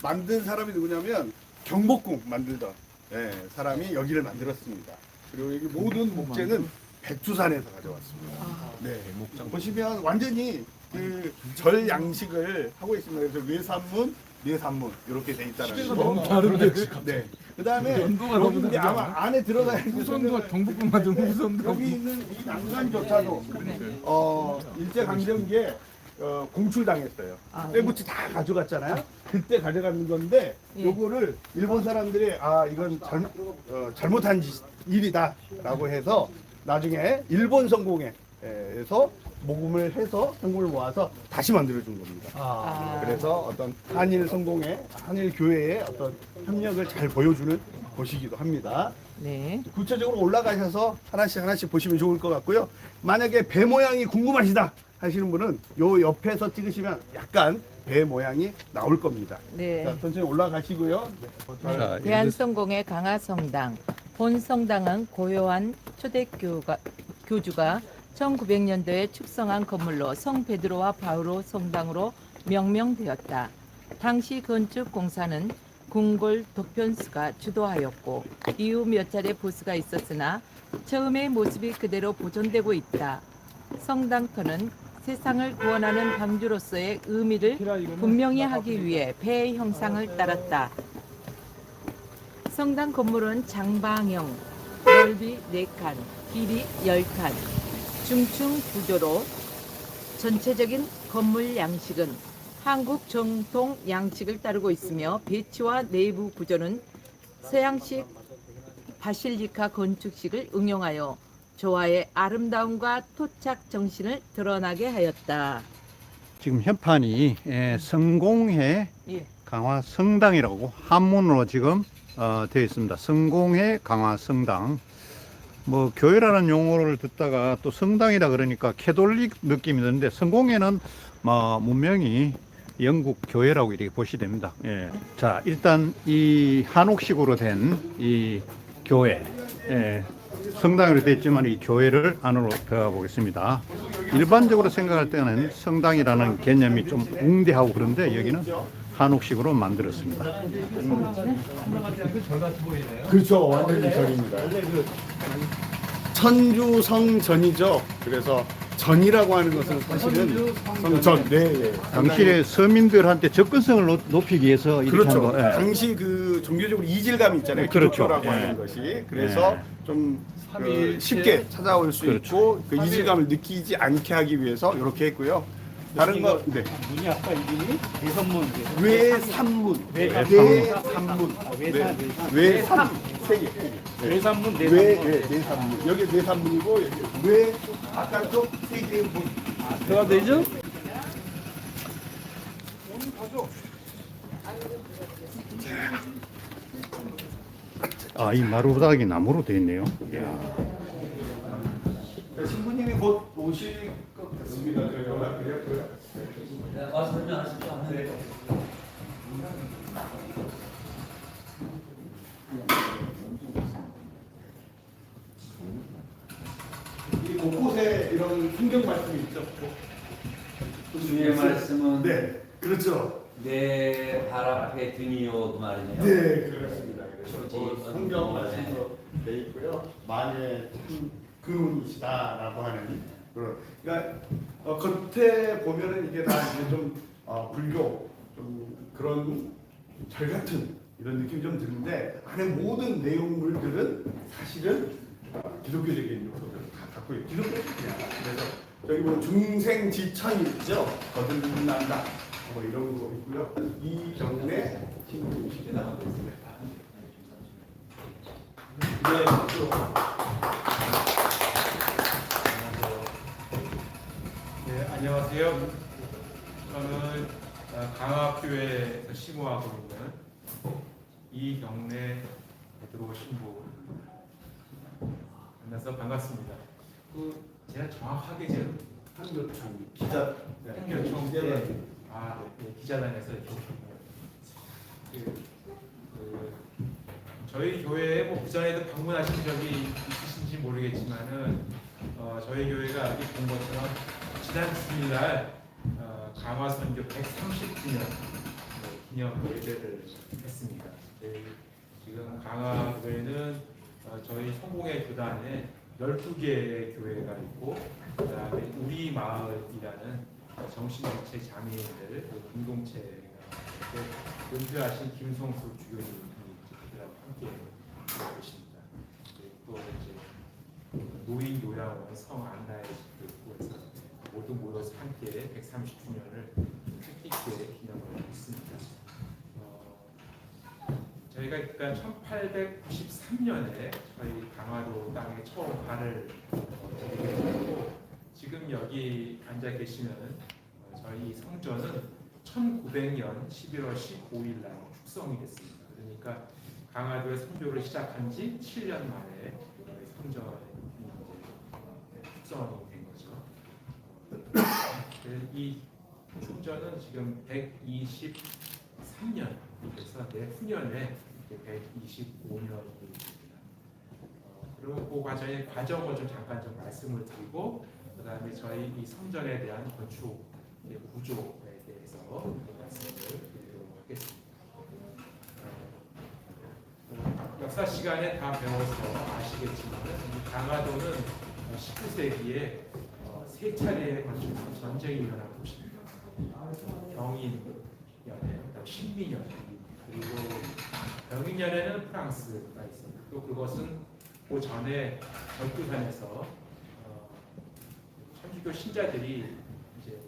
만든 사람이 누구냐면 경복궁 만들던 사람이 여기를 만들었습니다. 그리고 여기 모든 목재는 백두산에서 가져왔습니다. 네, 보시면 완전히 그 절 양식을 하고 있습니다. 그래서 외산문, 내산문 이렇게 돼 있다는 거. 너무 다른데 지금. 네. 그다음에 연도가 여기 너무 이제 다르잖아. 아마 안에 들어가야 후손과 경복궁 만든 후손과 여기 있는 이 난간조차도 일제 강점기에 공출당했어요. 쇠붙이 다 가져갔잖아요. 그때 가져가는 건데 요거를 일본 사람들이 이건 잘못한 일이다라고 해서 나중에 일본 성공회에서 모금을 해서 성금을 모아서 다시 만들어준 겁니다. 그래서 어떤 한일 성공회, 한일 교회의 어떤 협력을 잘 보여주는 곳이기도 합니다. 네. 구체적으로 올라가셔서 하나씩 보시면 좋을 것 같고요. 만약에 배 모양이 궁금하시다 하시는 분은 요 옆에서 찍으시면 약간 배 모양이 나올 겁니다. 네. 자, 천천히 올라가시고요. 자, 대한성공회 강화성당. 본 성당은 고요한 초대교주가 1900년도에 축성한 건물로 성 베드로와 바오로 성당으로 명명되었다. 당시 건축 공사는 궁궐 도편수가 주도하였고 이후 몇 차례 보수가 있었으나 처음의 모습이 그대로 보존되고 있다. 성당터는 세상을 구원하는 방주로서의 의미를 분명히 하기 위해 배의 형상을 따랐다. 성당 건물은 장방형, 넓이 4칸, 길이 10칸, 중층 구조로 전체적인 건물 양식은 한국 정통 양식을 따르고 있으며 배치와 내부 구조는 서양식 바실리카 건축식을 응용하여 조화의 아름다움과 토착 정신을 드러나게 하였다. 지금 현판이 성공회 예. 강화성당이라고 한문으로 지금 되어 있습니다. 성공회 강화성당. 뭐 교회라는 용어를 듣다가 또 성당이라 그러니까 캐톨릭 느낌이 드는데 성공회는 뭐 문명이 영국 교회라고 이렇게 보시면 됩니다. 예. 자, 일단 이 한옥식으로 된 이 교회, 성당으로 되어 있지만 이 교회를 안으로 들어가 보겠습니다. 일반적으로 생각할 때는 성당이라는 개념이 좀 웅대하고 그런데 여기는 한옥식으로 만들었습니다. 그렇죠. 완전히 절입니다. 천주성전이죠. 그래서 전이라고 하는 것은 사실은 성전. 네. 당시에 서민들한테 접근성을 높이기 위해서 이렇게 그렇죠. 한 거. 예. 당시 그 종교적으로 이질감이 있잖아요. 그렇죠. 기독교라고 예. 하는 것이. 그래서 예. 좀 쉽게 찾아올 수 그렇죠. 있고 그 이질감을 느끼지 않게 하기 위해서 이렇게 했고요. 다른 거, 네. 문이 아까 이름이 대선문. 외산문, 외산문. 외산, 세 개. 외산문 외산문. 여기 외산문이고 여기 외 바깥쪽 세 개의 문. 대화 되죠? 아, 이 마루바닥이 나무로 되어 있네요. 신부님이 곧 오실 것 같습니다. 저 연락드렸고요. 이 곳곳에 이런 풍경 말씀이 있죠. 주님의 말씀은 네, 그렇죠. 내 발 앞에 등이요 그 말이네요. 네, 그렇습니다. 그래서 그렇지. 성경 말씀으로 돼 있고요. 만의 그분이시다라고 하는 그런. 그러니까 겉에 보면은 이게 다 이제 좀 불교 좀 그런 절 같은 이런 느낌이 좀 드는데 안에 모든 내용물들은 사실은 기독교적인 요소들을 다 갖고 있고 기독교적이야. 그래서 저기 뭐 중생지천이 있죠. 거듭난다. 뭐 이런 거 있고요. 이 경우에 신부님이 나가고 있습니다. 네, 그렇죠. 네, 안녕하세요. 저는 강화교회에서 시무하고 있는 이경래 베드로 신부 만나서 반갑습니다. 제가 정확하게 제가 한교총 기자. 한교총 때 기자단에서 이렇게 저희 교회에 뭐 그전에도 방문하신 적이 있으신지 모르겠지만은 저희 교회가 아직 본 것처럼 지난 주일날 강화선교 130주년 기념 예배를 했습니다. 지금 강화교회는 저희 성공회 교단에 12개의 교회가 있고 그다음에 우리 마을이라는 정신지체 장애인들 공동체가 있고 은퇴하신 김성수 주교님이 그들하고 함께 계십니다. 또 이제 노인 요양원 성안나의 집도 있고 해서 모두 모여서 함께 130주년을 뜻깊게 기념을 했습니다. 저희가 그러니까 1893년에 저희 강화도 땅에 처음 발을 들이게 됐고 지금 여기 앉아 계시는 저희 성전은 1900년 11월 15일 날 축성이 됐습니다. 그러니까 강화도에 선교를 시작한 지 7년 만에 저희 성전이 이제 축성이 된 거죠. 이 성전은 지금 123년 그래서 내후년에 125년이 됩니다. 그리고 그 과정을 좀 잠깐 좀 말씀을 드리고 그다음에 저희 이 성전에 대한 건축 구조에 대해서 말씀을 드리도록 하겠습니다. 역사 시간에 다 배워서 아시겠지만 이 강화도는 19세기에 세 차례에 걸쳐서 전쟁이 일어난 곳입니다. 병인연에, 신민연에 그리고 병인연에는 프랑스가 있습니다. 또 그것은 그 전에 전투산에서 천주교 신자들이 이제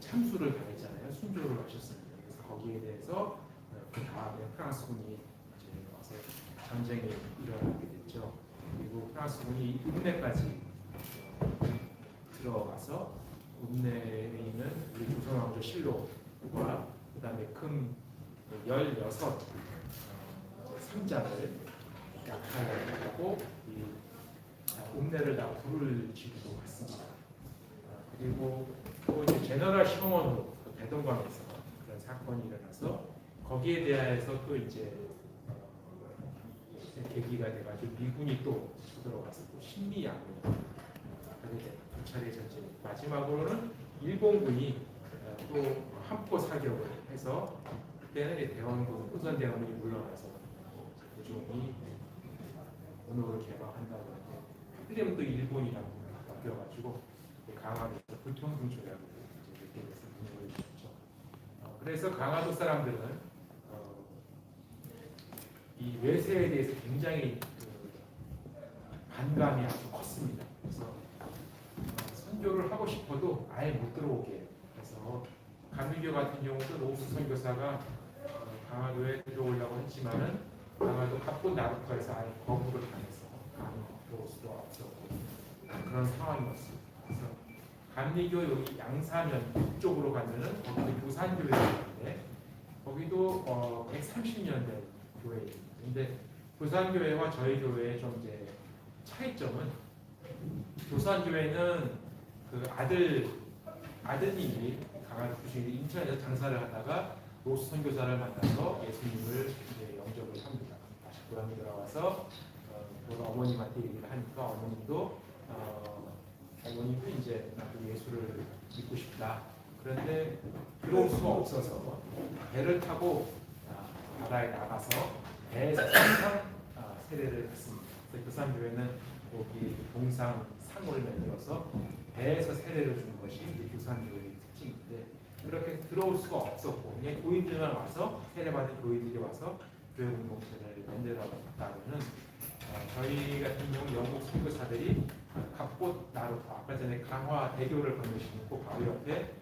참수를 당했잖아요. 순교를 하셨습니다. 그래서 거기에 대해서 그 다음에 프랑스군이 이제 와서 전쟁이 일어나게 됐죠. 그리고 프랑스군이 읍내까지 들어가서 읍내에 있는 우리 조선왕조 실록과 그 다음에 금 16 상자를 약탈하고 이 읍내를 다 불을 지르고 갔습니다. 그리고 또 이제 제너럴 셔먼으로 대동강에서 그런 사건이 일어나서 거기에 대해서 또 이제 계기가 돼가지고 미군이 또 들어가서 또 신미양을 하게 된 두 차례 전쟁. 마지막으로는 일본군이 또 함포 사격을 해서 그때는 대원군 후선 대원이 물러나서 대종이 언어를 개방한다고 하는데 하필이면 또 일본이라고 바뀌어가지고 강화도에서 불통중조라고 이렇게 돼서 문을 주셨죠. 그래서 강화도 사람들은 이 외세에 대해서 굉장히 반감이 아주 컸습니다. 그래서 선교를 하고 싶어도 아예 못 들어오게 해요. 그래서 감리교 같은 경우도 노우수 선교사가 강화도에 들어오려고 했지만은 강화도 갑본 나루터에서 아예 거부를 당해서 들어올 수가 없었고 그런 상황이었습니다. 그래서 감리교 여기 양사면 북쪽으로 가면은 거기도 부산교회가 있는데 거기도 130년 된 교회입니다. 근데 부산교회와 저희 교회의 좀 이제 차이점은 부산교회는 그 아드님이 강화도 부신이 인천에서 장사를 하다가 노수 선교사를 만나서 예수님을 이제 영접을 합니다. 다시 고향에 돌아와서 어머님한테 얘기를 하니까 어머님도 이제 나도 예수를 믿고 싶다. 그런데 들어올 수가 없어서 배를 타고 바다에 나가서 배에서 항상 세례를 했습니다. 부산교회는 거기 동상 상을 만들어서 배에서 세례를 주는 것이 부산교회의 특징인데 그렇게 들어올 수가 없었고 그냥 교인들만 와서 세례받은 교인들이 와서 교회 공동체를 만들었다고는 저희 같은 경우 영국 선교사들이 갑봇 나루터 아까 전에 강화 대교를 건너시고 바로 옆에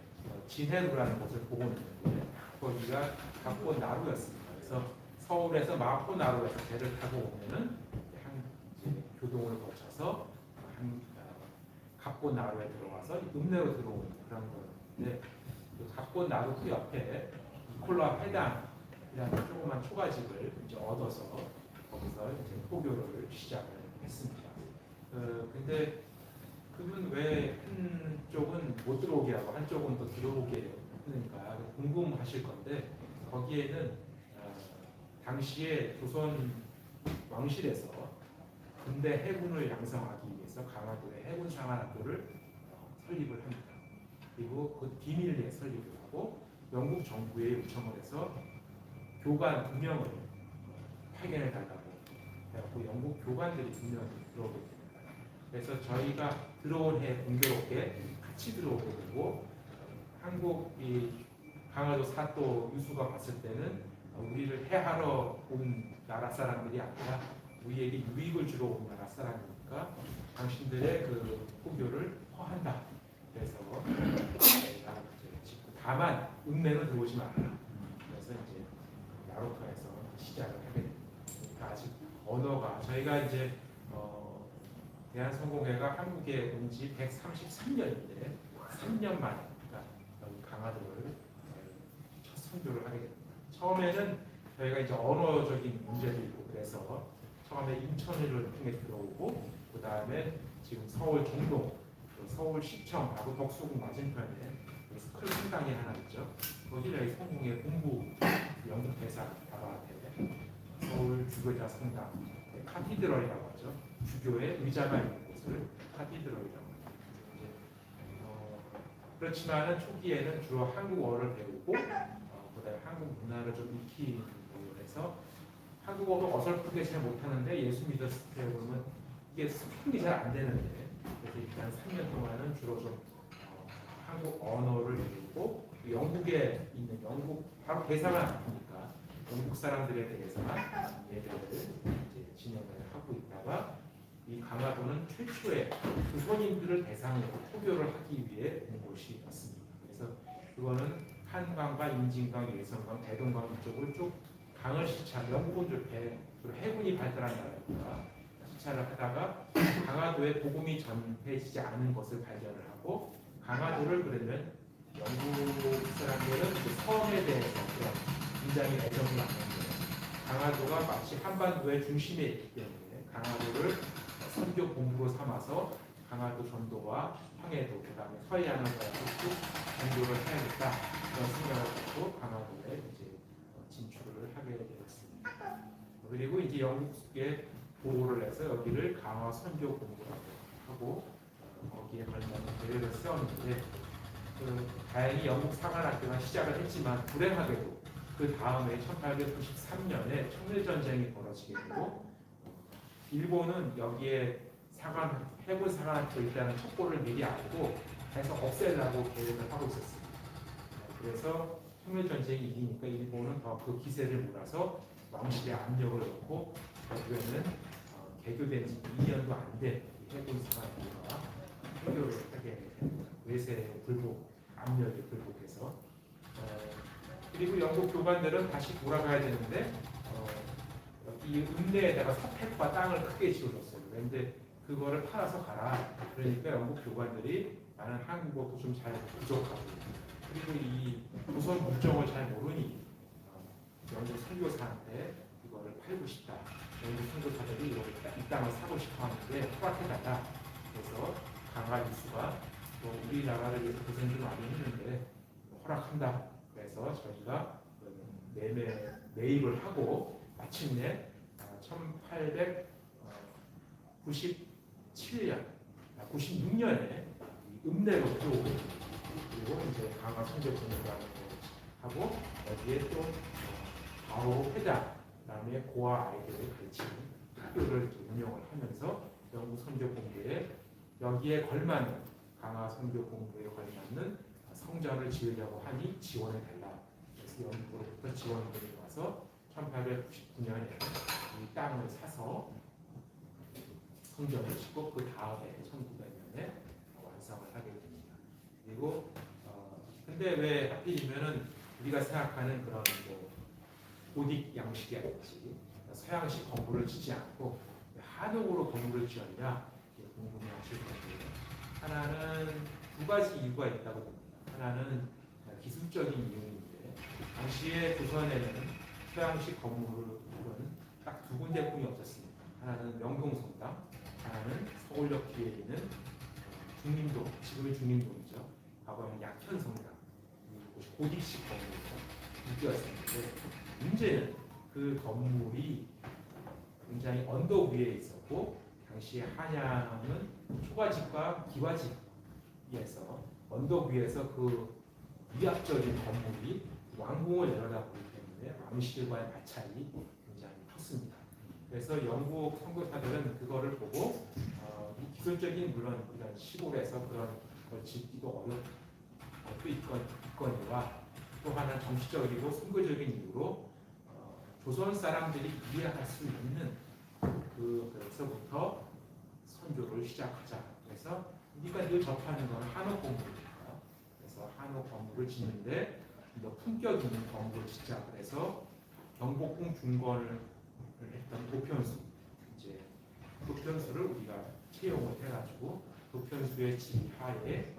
진해루라는 곳을 보고 있는데 거기가 갑봇 나루였습니다. 그래서 서울에서 마포 나루에서 배를 타고 오면은 이제 교동을 거쳐서 갑본 나루에 들어와서 읍내로 들어오는 그런 거였는데 그 갑본 나루 그 옆에 콜라 회당이라는 조그만 초가집을 이제 얻어서 거기서 이제 포교를 시작을 했습니다. 근데 그분 왜 한쪽은 못 들어오게 하고 한쪽은 또 들어오게 하니까 궁금하실 건데 거기에는 당시에 조선 왕실에서 군대 해군을 양성하기 위해서 강화도에 해군 상한학교를 설립을 합니다. 그리고 그 비밀리에 설립을 하고 영국 정부에 요청을 해서 교관 2명을 파견해 달라고 해갖고 영국 교관들이 2명이 들어오게 됩니다. 그래서 저희가 들어온 해 공교롭게 같이 들어오게 되고 한국 이 강화도 사또 유수가 봤을 때는 우리를 해하러 온 나라 사람들이 아니라 우리에게 유익을 주러 온 나라 사람이니까 당신들의 그 포교를 허한다. 그래서 저희가 이제 다만 읍내로 들어오지 말라. 그래서 이제 야로카에서 시작을 하게 됩니다. 그러니까 아직 언어가 저희가 이제 대한성공회가 한국에 온 지 133년인데 3년 만에 그러니까 여기 강화도를 첫 선교를 하게 됩니다. 처음에는 저희가 이제 언어적인 문제도 있고 그래서 처음에 인천을 통해 들어오고 그 다음에 지금 서울 종로, 서울시청하고 덕수궁 맞은편에 여기서 큰 성당이 하나 있죠. 거기를 성공회 본부 영국 대사 바로 앞에 서울 주교자 성당 카티드럴이라고 하죠. 주교의 의자가 있는 곳을 카티드럴이라고 합니다. 그렇지만은 초기에는 주로 한국어를 배우고 그다음에 한국 문화를 좀 익히기 위해서 한국어도 어설프게 잘 못하는데 예수 믿었을 때 보면 이게 소통이 잘 안 되는데 그래서 일단 3년 동안은 주로 좀 한국 언어를 배우고 영국에 있는 영국 바로 대사가 아니니까 영국 사람들에 대해서만 예배를 이제 진행을 하고 있다가 이 강화도는 최초의 조선인들을 대상으로 포교를 하기 위해 온 곳이었습니다. 그래서 그거는 한강과 임진강, 예성강, 대동강 이쪽을 쭉 강을 시차, 영국은 주로 해군이 발달한 나라니까 시차를 하다가 강화도에 복음이 전해지지 않은 것을 발견을 하고 강화도를 그러면 영국 사람들은 그 섬에 대해서 그런 굉장히 애정이 많은데 강화도가 마치 한반도의 중심에 있기 때문에 강화도를 선교 본부로 삼아서 강화도 전도와 황해도 그다음에 서해안을 쭉 전도를 해야겠다 이런 생각을 갖고 강화도에 이제 진출을 하게 되었습니다. 그리고 이제 영국에 보호를 해서 여기를 강화 선교 본부라고 하고 거기에 걸맞는 계획을 세웠는데 다행히 영국 사관학교가 시작을 했지만 불행하게도 그 다음에 1893년에 청일전쟁이 벌어지게 되고 일본은 여기에 해군 사관학교 일단은 첩보를 미리 알고 해서 없애려고 계획을 하고 있었습니다. 그래서 청일전쟁이 이기니까 일본은 더 그 기세를 몰아서 왕실에 압력을 넣고 결국에는 개교된 지 2년도 안 된 해군 사관학교가 해교를 하게 됩니다. 외세 불복, 압력에 불복해서 그리고 영국 교관들은 다시 돌아가야 되는데 이 읍내에다가 서택과 땅을 크게 지어줬어요. 그런데 그거를 팔아서 가라. 그러니까 영국 교관들이 나는 한국어도 좀 잘 부족하고 그리고 이 조선 국정을 잘 모르니 영국 선교사한테 이거를 팔고 싶다. 영국 선교사들이 이 땅을 사고 싶어 하는데 허락해달라. 그래서 강화 유수가 우리나라를 위해서 고생 좀 많이 했는데 허락한다. 그래서 저희가 매입을 하고 마침내 1897년, 96년에 읍내로 들어오고 그리고 이제 강화 선교 공부라는 하고 여기에 또 바로 회장, 그다음에 고아 아이들을 가르치는 학교를 운영을 하면서 영국 선교 공부에 여기에 걸맞는 강화 선교 공부에 걸맞는 성전을 지으려고 하니 지원해 달라. 그래서 영국으로부터 지원금이 와서 1899년에 이 땅을 사서 성전을 짓고 그 다음에 1900년에 완성을 하게 됩니다. 그리고 근데 왜 하필이면은 우리가 생각하는 그런 고딕 양식이랄지 서양식 건물을 짓지 않고 한옥으로 건물을 지었냐 궁금해하실 건데요. 하나는 두 가지 이유가 있다고 봅니다. 하나는 기술적인 이유인데 당시에 조선에는 서양식 건물은 딱 두 군데뿐이 없었습니다. 하나는 명동성당, 하나는 서울역 뒤에 있는 중림동, 지금의 중림동이죠. 과거에는 약현성당, 이곳이 고딕식 건물이죠. 이었었는데 문제는 그 건물이 굉장히 언덕 위에 있었고 당시 한양은 초가집과 기와집이어서 언덕 위에서 그 위압적인 건물이 왕궁을 내려다보기 때문에 왕실과의 마찰이 굉장히 컸습니다. 그래서 영국 선교사들은 그거를 보고 이 기술적인 물론 이런 시골에서 그런 걸 짓기도 어렵고 있거니와 또 하나 정치적이고 선교적인 이유로 조선 사람들이 이해할 수 있는 그래서부터 선교를 시작하자. 그래서 우리가 늘 접하는 건 한옥 건물입니다. 그래서 한옥 건물을 짓는데 더 품격 있는 건물을 짓자. 그래서 경복궁 중건을 했던 도편수, 이제 도편수를 우리가 채용을 해가지고 도편수의 지하에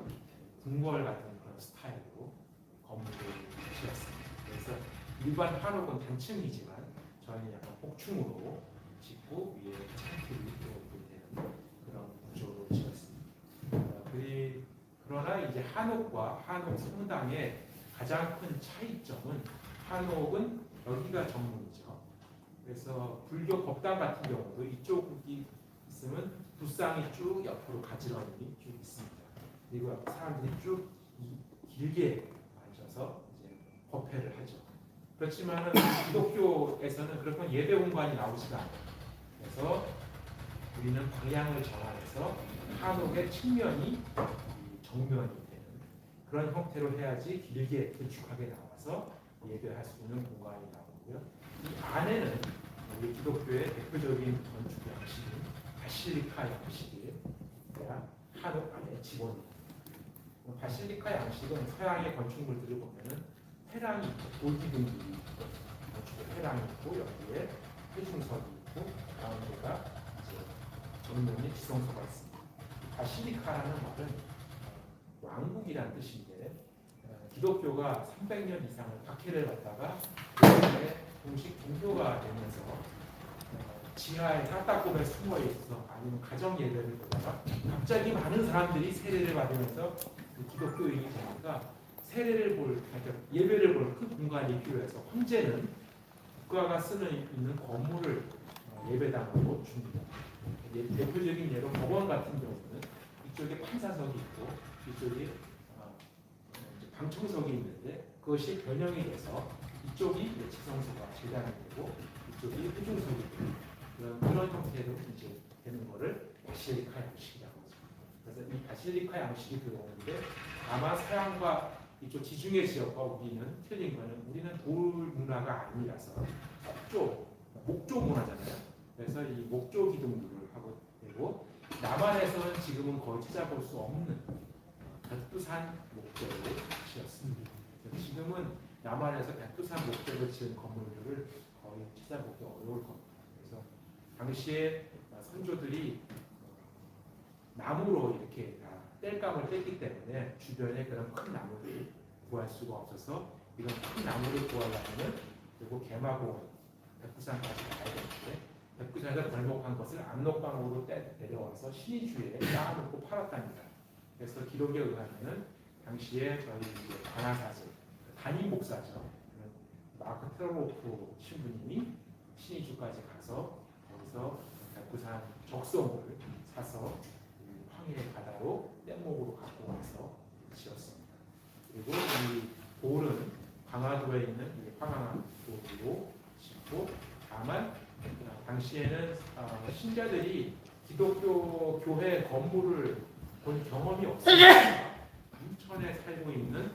궁궐 같은 그런 스타일로 건물을 지었습니다. 그래서 일반 한옥은 단층이지만 저희는 약간 복층으로 짓고 위에 창틀이 들어오게 되는 그런 구조로 지었습니다. 그러나 이제 한옥과 한옥 성당의 가장 큰 차이점은 한옥은 여기가 정문이죠. 그래서 불교 법당 같은 경우도 이쪽이 있으면 두쌍이 쭉 옆으로 가지런히 쭉 있습니다. 그리고 사람들이 쭉 길게 앉아서 이제 법회를 하죠. 그렇지만 기독교에서는 그렇게 예배 공간이 나오지가 않아요. 그래서 우리는 방향을 정하여서 한옥의 측면이 정면이 되는 그런 형태로 해야지 길게 길쭉하게 나와서 예배할 수 있는 공간이 나오고요. 이 안에는 우리 기독교의 대표적인 건축 양식인 바실리카 양식이 한옥 안에 집어넣습니다. 바실리카 양식은 서양의 건축물들을 보면은 회랑이 있고 돌기둥들이 있고 건축의 회랑이 있고 여기에 회중석이 있고 가운데가 이제 정면에 지성소가 있습니다. 바실리카라는 말은 왕국이라는 뜻인데 기독교가 300년 이상을 박해를 받다가 그다음에 공식 종교가 되면서 지하에 땅굴에 숨어 있어서 아니면 가정 예배를 보다가 갑자기 많은 사람들이 세례를 받으면서 그 기독교인이 되니까 세례를 예배를 볼 큰 공간이 필요해서 황제는 국가가 쓰는 있는 건물을 예배당으로 줍니다. 대표적인 예로 법원 같은 경우는 이쪽에 판사석이 있고 이쪽에 방청석이 있는데 그것이 변형이 돼서 이쪽이 지성소가 재단이 되고 이쪽이 회중석이 되고 그런 형태로 이제 되는 거를 바실리카 양식이라고 하죠. 그래서 이 바실리카 양식이 들어오는데 아마 서양과 이쪽 지중해 지역과 우리는 틀린 거는 우리는 돌 문화가 아니라서 목조 문화잖아요. 그래서 이 목조 기둥들을 하고 되고 남한에서는 지금은 거의 찾아볼 수 없는 백두산 목재로 지었습니다. 지금은 남한에서 백두산 목재로 지은 건물들을 거의 찾아보기 어려울 겁니다. 그래서 당시에 선조들이 나무로 이렇게 다 땔감을 뗐기 때문에 주변에 그런 큰 나무를 구할 수가 없어서 이런 큰 나무를 구하려면 그리고 개마공 백두산까지 가야 되는데 백두산에서 벌목한 것을 압록강으로 내려와서 신의주에 쌓아놓고 팔았답니다. 그래서 기록에 의하면은 당시에 저희 이제 관아사제 담임 목사죠. 마크 트로로프 신부님이 신의주까지 가서 거기서 백두산 적성을 사서 황해 바다로 뗏목으로 갖고 와서 지었습니다. 그리고 이 돌은 강화도에 있는 황항도로 짓고 다만 당시에는 신자들이 기독교 교회 건물을 본 경험이 없으니까 인천에 살고 있는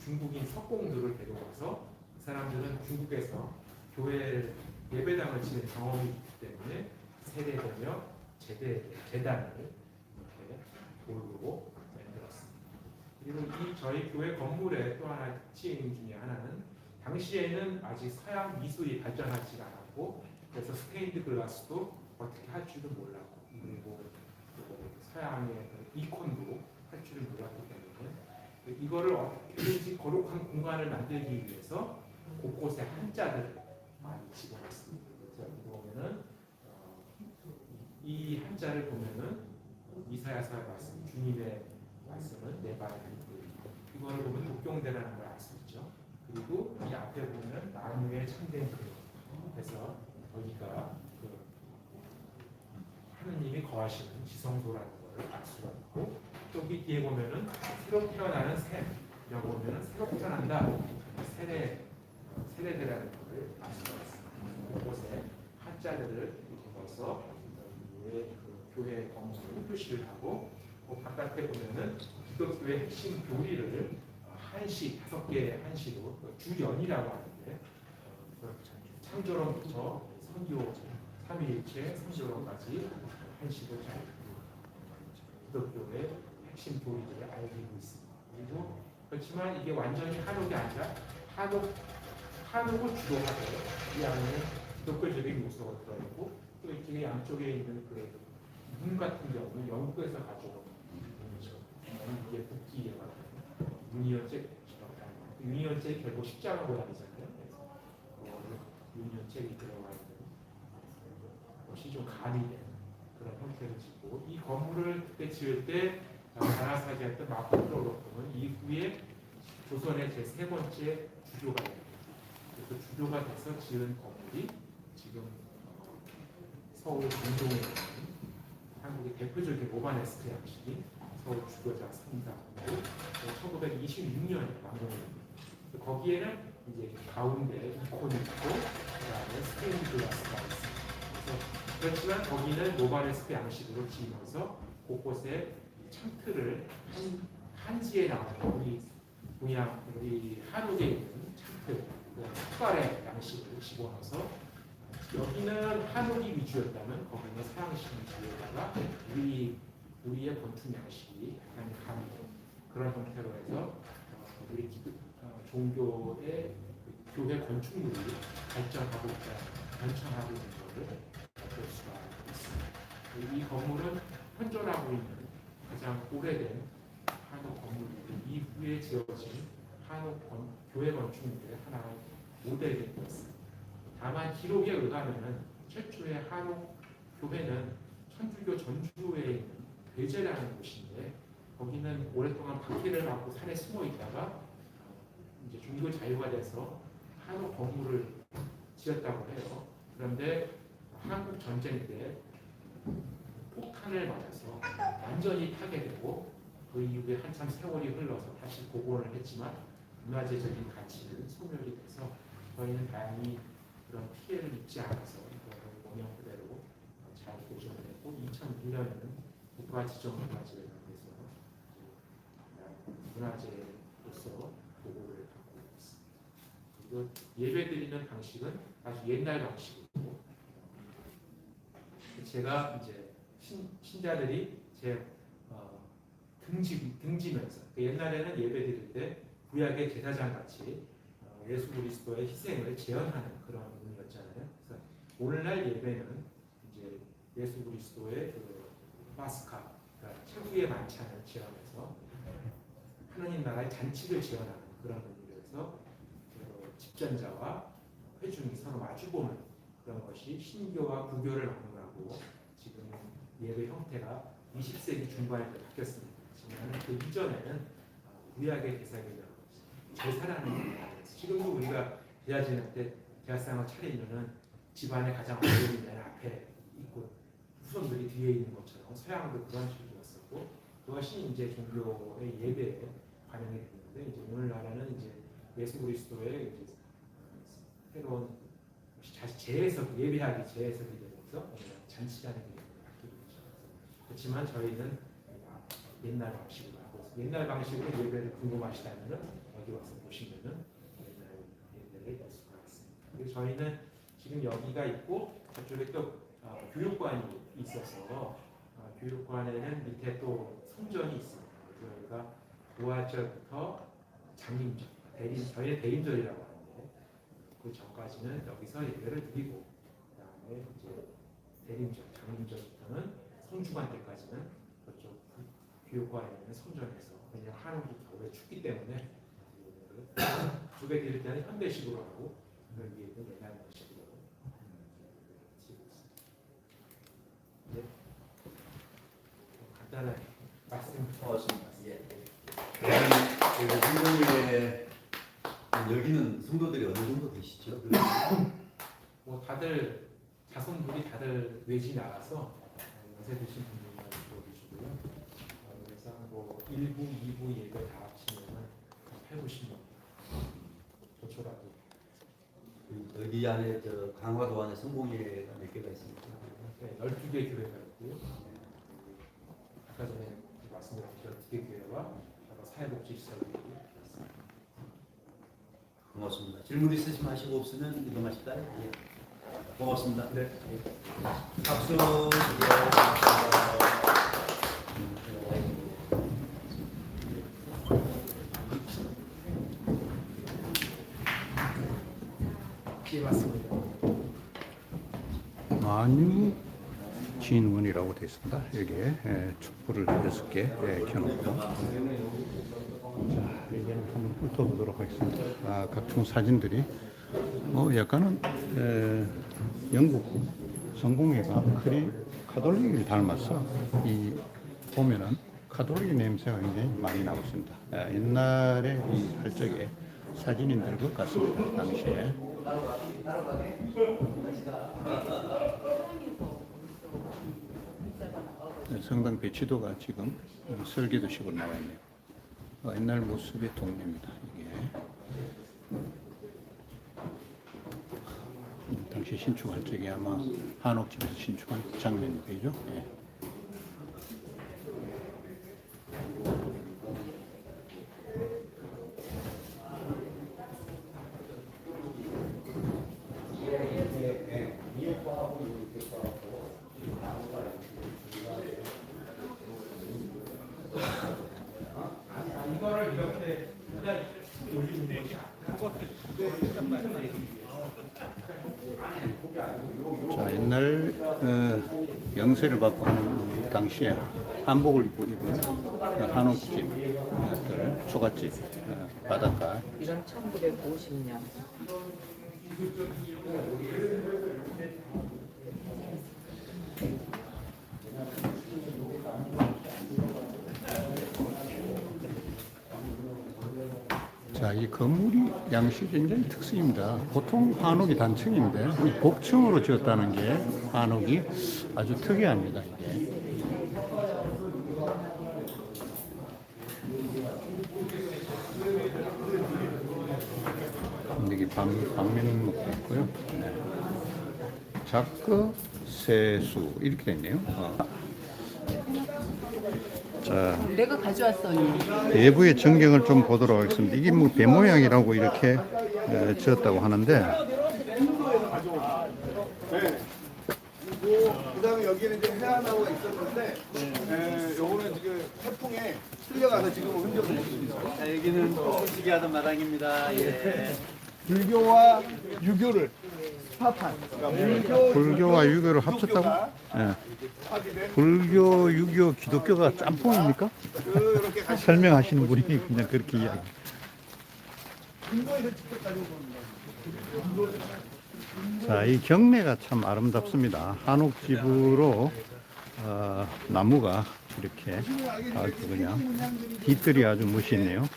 중국인 석공들을 데려와서 그 사람들은 중국에서 교회 예배당을 지은 경험이 있기 때문에 세례되며 제단을 이렇게 돌로 만들었습니다. 그리고 이 저희 교회 건물의 또 하나 특징 중에 하나는 당시에는 아직 서양 미술이 발전하지 않았고 그래서 스테인드 글라스도 어떻게 할 줄도 몰랐고 그리고 서양의 이콘도 할 줄을 몰랐기 때문에 이거를 어떻게든지 거룩한 공간을 만들기 위해서 곳곳에 한자들을 많이 집어넣습니다. 그래서 보면은 이 한자를 보면은 이사야서의 말씀, 주님의 말씀은 내 발에 이거를 보면 독경대라는 걸 알 수 있죠. 그리고 이 앞에 보면 나무의 참된 그림. 그래서 여기가 그 하느님이 거하시는 지성소라는 걸 알 수가 있고 여기 뒤에 보면은 새로 태어나는 샘, 여기 보면 새로 태어난다. 세례대라는 것을 알 수가 있습니다. 그곳에 한자들을 이렇게 넣어서 위에 그 교회 건물을 표시를 하고 그 바깥에 보면은 기독교의 핵심 교리를 한시 5개의 한시로 주연이라고 하는데 창조론부터 선교 3위일체 선교론까지 한시로 잘 기독교의 핵심 교리들을 알고 있습니다. 그리고 그렇지만 이게 완전히 한옥이 아니라 한옥을 주도하고 이 안에 기독교적인 요소가 들어있고 또 이쪽에 양쪽에 있는 그 문 같은 경우는 영국에서 가져온 문이죠. 이게 북기에 유니언잭 결국 십자가 모양이잖아요. 그래서 유니언잭이 들어가 있는 것이 좀 가미된 그런 형태를 짓고 이 건물을 그때 지을 때 가나사기였던 마코 프로로프는 이후에 조선의 제 3번째 주교가 됩니다. 그래서 주교가 돼서 지은 건물이 지금 서울 동동에 있는 한국의 대표적인 로마네스크 양식인 서울 주교자 성당이고 1926년에 완공됩니다. 거기에는 이제 가운데 이콘이 있고 그다음에 스테인 글라스가 있습니다. 그렇지만 거기는 로마네스크 양식으로 지으면서 곳곳에 창틀을 한지에 나오는 우리 한옥에 있는 창틀, 흑발의 양식을 집어넣어서 여기는 한옥이 위주였다면 거기는 서양식 위주에다가 우리의 건축 양식이 약간 가미된 그런 형태로 해서 우리 종교의 교회 건축물이 발전하고 있다, 변천하고 있는 것을 볼 수가 있습니다. 이 건물은 현존하고 있는 가장 오래된 한옥 건물이고 이후에 지어진 교회 건축물의 하나의 모델이 되었습니다. 다만 기록에 의하면 최초의 한옥 교회는 천주교 전주에 있는 배제라는 곳인데 거기는 오랫동안 박해를 하고 산에 숨어 있다가 이제 종교 자유가 돼서 한옥 건물을 지었다고 해요. 그런데 한국 전쟁 때 폭탄을 맞아서 완전히 파괴되고 그 이후에 한참 세월이 흘러서 다시 복원을 했지만 문화재적인 가치는 소멸이 돼서 저희는 다행히 그런 피해를 입지 않아서 이거를 원형 그대로 잘 보존을 했고 2001년에는 국가 지정 문화재가 돼서 문화재로서 보호를 받고 있습니다. 그리고 예배드리는 방식은 아주 옛날 방식이고 제가 이제 신자들이 제 등지면서 옛날에는 예배드릴 때 구약의 제사장 같이 예수 그리스도의 희생을 재현하는 그런 의미였잖아요. 그래서 오늘날 예배는 이제 예수 그리스도의 그 파스카, 그러니까 최후의 만찬을 재현해서 하나님 나라의 잔치를 재현하는 그런 의미로 해서 그 집전자와 회중이 서로 마주보는 그런 것이 신교와 구교를 막론하고 지금 예배 형태가 20세기 중반에 바뀌었습니다. 지금 그 이전에는 구약의 제사기를 제사라는 게 지금도 우리가 대야 지낼 때 대야상을 차리면은 집안에 가장 어려운 맨 앞에 있고 후손들이 뒤에 있는 것처럼 서양도 그런 식이었었고 그것이 이제 종교의 예배에 반영이 됐는데 이제 오늘날에는 이제 예수 그리스도의 이제 새로운 재해석 예배하기 재해석이 되면서 잔치라는 게 바뀌고 있죠. 그렇지만 저희는 옛날 방식으로 하고 있습니다. 옛날 방식으로 예배를 궁금하시다면은 여기 와서 보시면은 옛날 예배를 볼 수가 있습니다. 그리고 저희는 지금 여기가 있고 저쪽에 또 교육관이 있어서 교육관에는 밑에 또 성전이 있습니다. 그래서 여기가 부활절부터 장림절, 저희의 대림절이라고 하는데 그 전까지는 여기서 예배를 드리고 그다음에 이제 대림절, 장림절부터는 성주관 때까지는 그쪽 교육관에 있는 성전에서 왜냐하면 한옥이 겨울에 춥기 때문에 주배 드릴 때는 현대식으로 하고 그 위에 있는 옛날 방식으로 지고 있습니다. 네. 간단한 말씀. 예. 성도님의 여기는 성도들이 어느 정도 되시죠? 뭐 다들 자손들이 다들 외지 나가서 연세 드신 분들만 주로 계시고요. 그래서 뭐 1부, 2부 예배 다 합치면 890년 도초라도. 여기 안에 저 강화도 안에 성공회가 몇 개가 있습니까? 네, 12개 교회가 있고요. 아까 전에 말씀드린 12개 교회와 사회복지시설이 있습니다. 고맙습니다. 질문 있으시면 하시고 없으면 이동하실까요? 예. 고맙습니다. 네. 박수. 예, 맞습니다. 만유 진원이라고 되어 있습니다. 여기에 촛불을 6개 켜놓고 자, 이제는 한번 훑어보도록 하겠습니다. 각종 사진들이 약간은 영국 성공회가 카톨릭을 닮아서 이 보면은 카톨릭 냄새가 굉장히 많이 나고 있습니다. 옛날에 이 할적에 사진인 것 같습니다. 당시에. 성당 배치도가 지금 설계도식으로 나와 있네요. 옛날 모습의 동네입니다. 이게 당시 신축할 적에 아마 한옥집에서 신축한 장면이 되죠. 예. 이거를 이렇게 그냥 올리면 자, 옛날 영세를 받고 하는 당시에 한복을 입고 입은 한옥집들, 초가집, 바닷가. 이건 1950년. 자, 이 건물이 양식이 굉장히 특수입니다. 보통 한옥이 단층인데 이 복층으로 지었다는 게 한옥이 아주 특이합니다. 이게. 여기 방면은 먹고 있고요. 네. 작거, 세수 이렇게 됐네요. 자, 내가 가져왔어. 내부의 전경을 좀 보도록 하겠습니다. 이게 뭐 배 모양이라고 이렇게 지었다고 하는데, 네. 그리고 그다음에 여기는 이제 해안하고가 있었는데, 요거는 지금 태풍에 쓸려가서 지금 흔적을 못 줍니다. 자, 여기는 소식이 하던 마당입니다. 예. 불교와 유교를 합한. 그러니까 불교와 유교를 합쳤다고? 예. 불교, 유교, 기독교가 짬뽕입니까? 그렇게 가시. 설명하시는 분이 그냥 그렇게 이야기. 자, 이 경내가 참 아름답습니다. 한옥집으로 나무가 이렇게 아주 그냥 뒤뜰이 아주 멋있네요.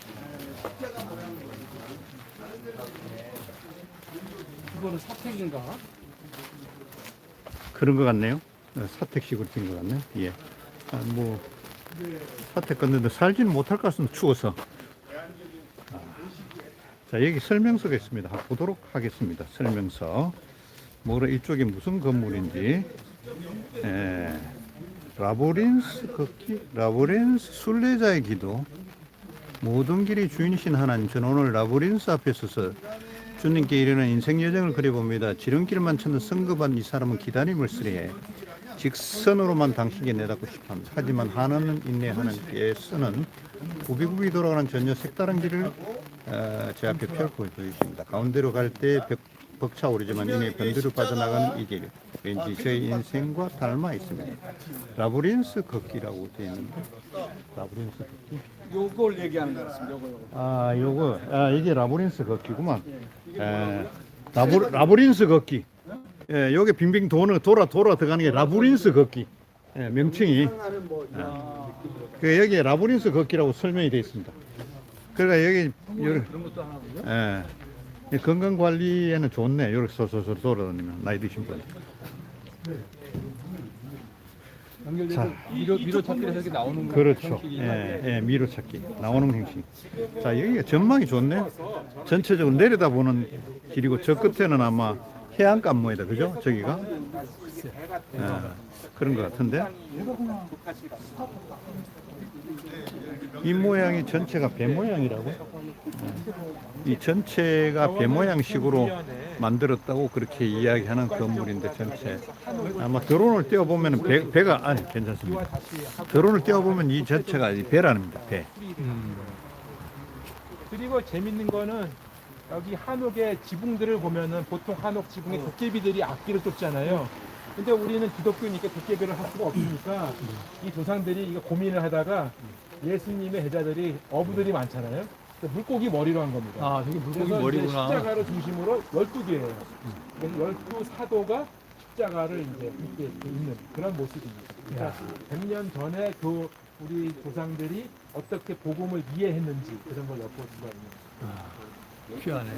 이거는 사택인가? 그런 것 같네요. 사택식으로 된 것 같네요. 예. 뭐 사택 건는데 살지는 못할 것 같습니다. 추워서. 자, 여기 설명서가 있습니다. 한번 보도록 하겠습니다. 설명서. 뭐라 이쪽이 무슨 건물인지. 라보린스 걷기, 라보린스 순례자의 기도. 모든 길이 주인이신 하나님, 저는 오늘 라보린스 앞에 서서 주님께 이르는 인생 여정을 그려봅니다. 지름길만 찾는 성급한 이 사람은 기다림을 쓰리해 직선으로만 당신께 내닫고 싶합니다. 하지만 하나는 인내하는 께서는 구비구비 돌아가는 전혀 색다른 길을 제 앞에 펼고 보이십니다. 가운데로 갈 때 벅차오르지만 이미 변두로 빠져나가는 이 길, 왠지 저의 인생과 닮아 있습니다. 라브린스 걷기라고 되어 있는데, 라브린스 걷기? 요걸 얘기하는 것 같습니다. 요거 이게 라브린스 걷기구만. 라브린스 걷기. 예, 여기 빙빙 돌아 들어가는 게 라브린스 걷기. 예, 명칭이. 여기에 라브린스 걷기라고 설명이 되어 있습니다. 그러니까 여기 그런 것도 하나 보죠. 이 건강 관리에는 좋네. 이렇게 소소소 돌아다니면 나이 드신 분. 연결돼서 미로 찾기에서 이렇게 나오는 거. 그렇죠. 예, 미로 찾기 나오는 형식. 자, 여기가 전망이 좋네. 전체적으로 내려다보는 길이고 저 끝에는 아마 해안가 모이다, 그죠? 저기가 그런 것 같은데. 이 모양이 전체가 배 모양이라고? 이 전체가 배 모양식으로 만들었다고 그렇게 이야기하는 건물인데 전체 아마 드론을 띄워보면 배가 아니 괜찮습니다. 드론을 띄워보면 이 전체가 이 배라는 겁니다. 배. 그리고 재밌는 거는 여기 한옥의 지붕들을 보면은 보통 한옥 지붕에 도깨비들이 악기를 쫓잖아요. 근데 우리는 기독교니까 도깨비를 할 수가 없으니까 이 조상들이 이거 고민을 하다가 예수님의 제자들이 어부들이 많잖아요. 물고기 머리로 한 겁니다. 아, 저기 물고기 그래서 이제 머리구나. 십자가를 중심으로 12개예요. 그래서 12사도가 십자가를 이제 이렇게 있는 그런 모습입니다. 그러니까 100년 전에 그 우리 조상들이 어떻게 복음을 이해했는지 그런 걸 엿볼 수가 있는. 희한해.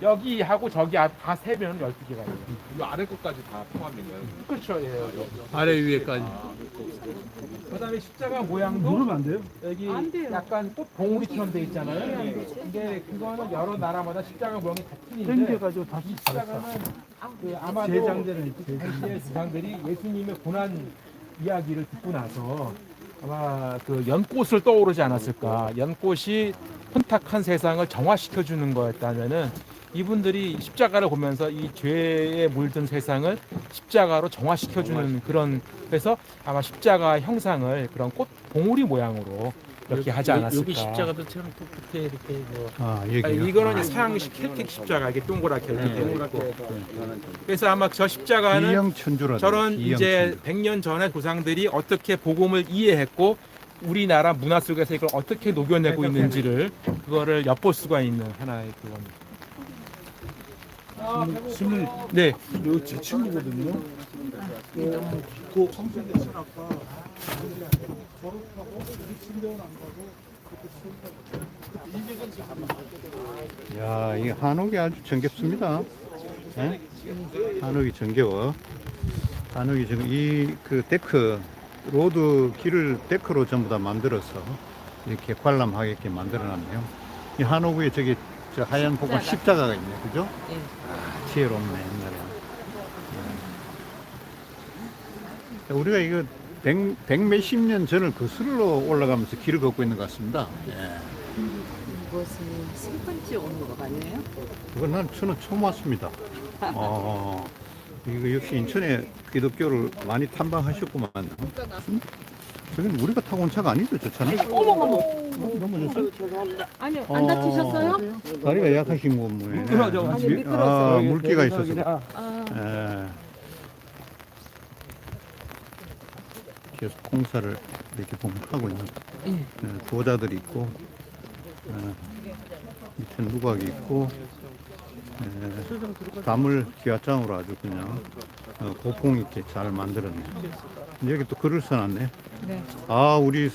여기하고 저기 다 세면 12개가 있어요. 이 아래 것까지 다 포함인가요? 그렇죠. 예. 아래 위에까지. 그다음에 십자가 모양도 누르면 안 돼요? 여기 약간 꽃 봉우리처럼 돼 있잖아요. 근데 그거는 여러 나라마다 십자가 모양이 같은데 땡겨가지고 다시 이 십자가는 그 아마도 제장되는 당시에 조상들이 예수님의 고난 이야기를 듣고 나서 아마 그 연꽃을 떠오르지 않았을까. 연꽃이 혼탁한 세상을 정화시켜 주는 거였다면은 이분들이 십자가를 보면서 이 죄에 물든 세상을 십자가로 정화시켜 주는 그런, 그래서 아마 십자가 형상을 그런 꽃 봉우리 모양으로 이렇게 하지 않았을까. 여기 십자가도처럼 똑같아 이렇게 뭐. 아니, 이거는 서양식 켈틱 십자가, 이게 동그랗게 이렇게 되어 있고. 그래서 아마 저 십자가는 기영 천주라. 저런 이제 100년 전에 조상들이 어떻게 복음을 이해했고 우리나라 문화 속에서 이걸 어떻게 녹여내고 있는지를 그거를 엿볼 수가 있는 하나의 그겁니다. 스물 네. 이거 제 친구거든요. 야, 이 한옥이 아주 정겹습니다. 예? 한옥이 정겨워. 한옥이 지금 이 그 데크 로드 길을 데크로 전부 다 만들어서 이렇게 관람하게끔 만들어놨네요. 이 한옥 위에 저기 저 하얀 복은 십자가가 있네, 그죠? 예. 아, 지혜롭네 옛날에. 우리가 이거 백 몇십 년 전을 거슬러 올라가면서 길을 걷고 있는 것 같습니다. 예. 이곳은 세 번째 오는 것 같네요. 그건 저는 처음 왔습니다. 이거 역시 인천에 기독교를 많이 탐방하셨구만. 저기는 우리가 타고 온 차가 아니죠, 저 차는? 넘어졌어요? 아니요, 안 다치셨어요? 다리가 약하신 거 뭐예요? 아니, 미끄러졌어요. 물기가 있어서. 아, 예. 계속 공사를 이렇게 보면 하고 있는 보자들이 있고, 밑에 누각이 있고, 담을 기와장으로 아주 그냥 고풍 있게 잘 만들었네. 여기 또 글을 써놨네. 네. 아, 우리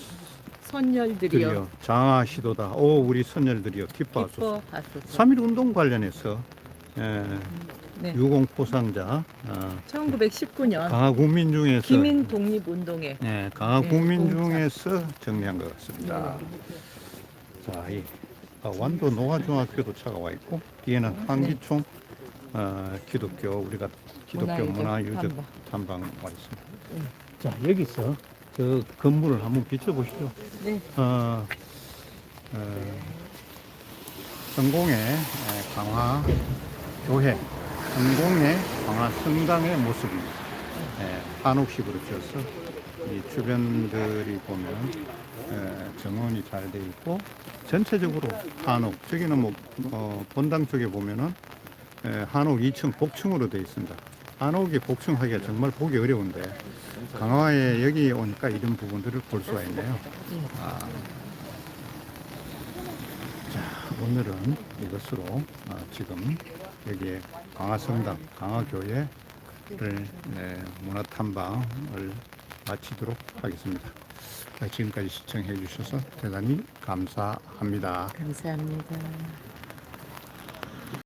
선열들이요. 들이요 장하 시도다. 오, 우리 선열들이요 기뻐하소서. 기뻐하소서. 3.1 운동 관련해서 네. 유공 포상자 1919년 강화 국민 중에서 기민 독립운동에 강화 네, 국민 공자. 중에서 정리한 것 같습니다. 자, 이 완도 노화중학교도 차가 와 있고 뒤에는 한기총 기독교 우리가 기독교 문화유적 탐방 와 있습니다. 자, 여기서 그 건물을 한번 비춰보시죠. 네. 성공의 강화 교회, 성공의 강화 성당의 모습입니다. 한옥식으로 지어서 이 주변들이 보면 정원이 잘 돼 있고 전체적으로 한옥, 저기는 뭐 본당 쪽에 보면은 한옥 2층 복층으로 되어 있습니다. 한옥이 복층하기가 정말 보기 어려운데 강화에 여기 오니까 이런 부분들을 볼 수가 있네요. 자, 오늘은 이것으로 지금 여기에 강화성당, 강화교회를 문화탐방을 마치도록 하겠습니다. 지금까지 시청해 주셔서 대단히 감사합니다. 감사합니다.